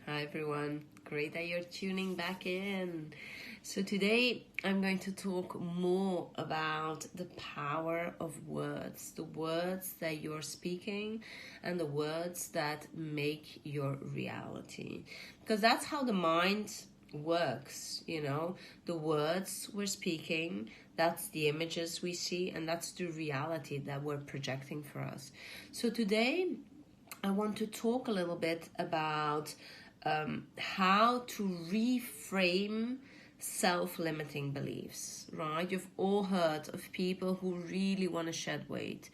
Hi everyone, great that you're tuning back in. So today I'm going to talk more about the power of words, the words that you're speaking and the words that make your reality. Because that's how the mind works, the words we're speaking, that's the images we see, and that's the reality that we're projecting for us. So today I want to talk a little bit about how to reframe self-limiting beliefs, right? You've all heard of people who really want to shed weight,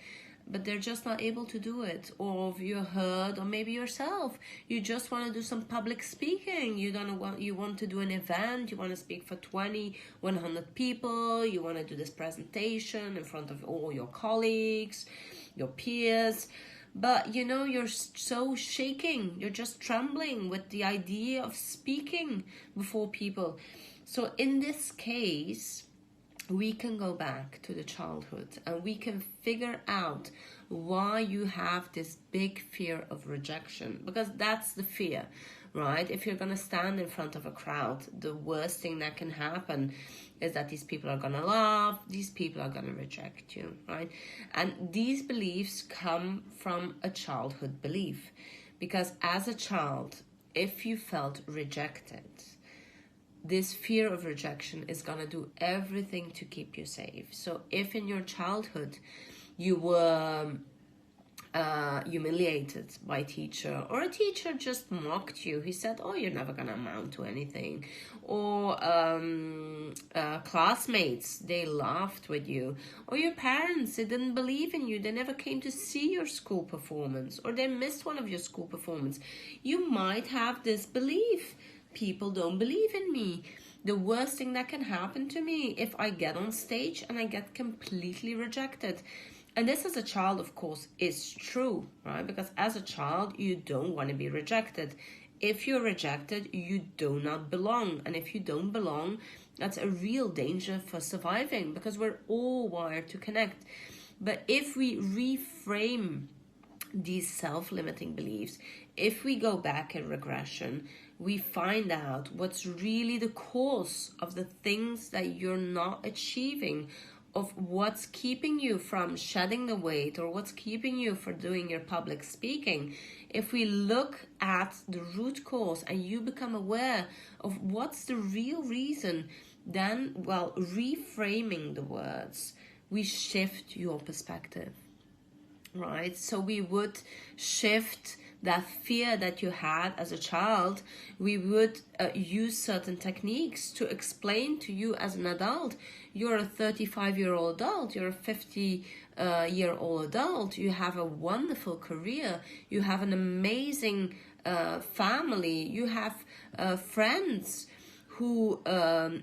but they're just not able to do it. Or you heard, or maybe yourself, you just want to do some public speaking. You want to do an event, you want to speak for 20, 100 people, you want to do this presentation in front of all your colleagues, your peers. But you're so shaking, you're just trembling with the idea of speaking before people. So in this case, we can go back to the childhood and we can figure out why you have this big fear of rejection, because that's the fear, right? If you're going to stand in front of a crowd, the worst thing that can happen is that these people are going to laugh, these people are going to reject you, right? And these beliefs come from a childhood belief, because as a child, if you felt rejected, this fear of rejection is going to do everything to keep you safe. So if in your childhood you were humiliated by a teacher, or a teacher just mocked you, he said, oh, you're never going to amount to anything, or classmates, they laughed with you, or your parents, they didn't believe in you, they never came to see your school performance, or they missed one of your school performance, you might have this belief: people don't believe in me. The worst thing that can happen to me if I get on stage and I get completely rejected. And this as a child, of course, is true, right? Because as a child, you don't want to be rejected. If you're rejected, you do not belong. And if you don't belong, that's a real danger for surviving, because we're all wired to connect. But if we reframe these self-limiting beliefs, if we go back in regression, we find out what's really the cause of the things that you're not achieving, of what's keeping you from shedding the weight, or what's keeping you from doing your public speaking. If we look at the root cause and you become aware of what's the real reason, then, well, reframing the words, we shift your perspective, right? So we would shift that fear that you had as a child. We would use certain techniques to explain to you as an adult. You're a 35-year-old adult, you're a 50-year-old adult, you have a wonderful career, you have an amazing family, you have friends who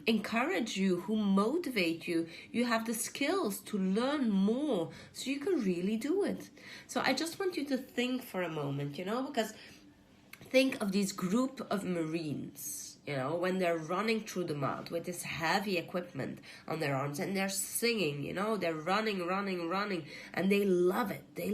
encourage you, who motivate you. You have the skills to learn more, so you can really do it. So I just want you to think for a moment, because think of this group of Marines, when they're running through the mud with this heavy equipment on their arms, and they're singing, they're running, and they love it. They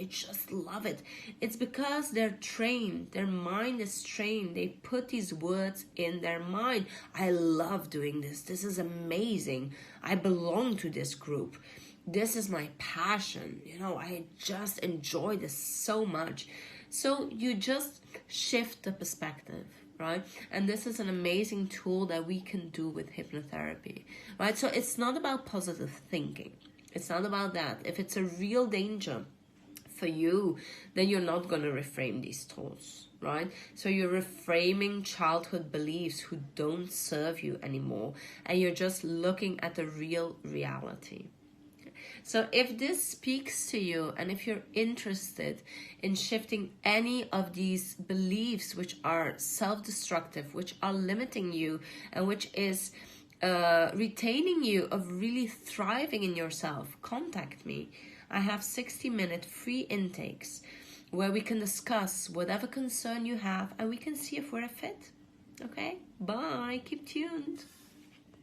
just love it. It's because they're trained. Their mind is trained. They put these words in their mind. I love doing this. This is amazing. I belong to this group. This is my passion. I just enjoy this so much. So you just shift the perspective, right? And this is an amazing tool that we can do with hypnotherapy, right? So it's not about positive thinking. It's not about that. If it's a real danger for you, then you're not going to reframe these tools, right? So you're reframing childhood beliefs who don't serve you anymore, and you're just looking at the real reality. So if this speaks to you, and if you're interested in shifting any of these beliefs which are self-destructive, which are limiting you, and which is retaining you of really thriving in yourself, contact me. I have 60-minute free intakes where we can discuss whatever concern you have, and we can see if we're a fit. Okay? Bye. Keep tuned.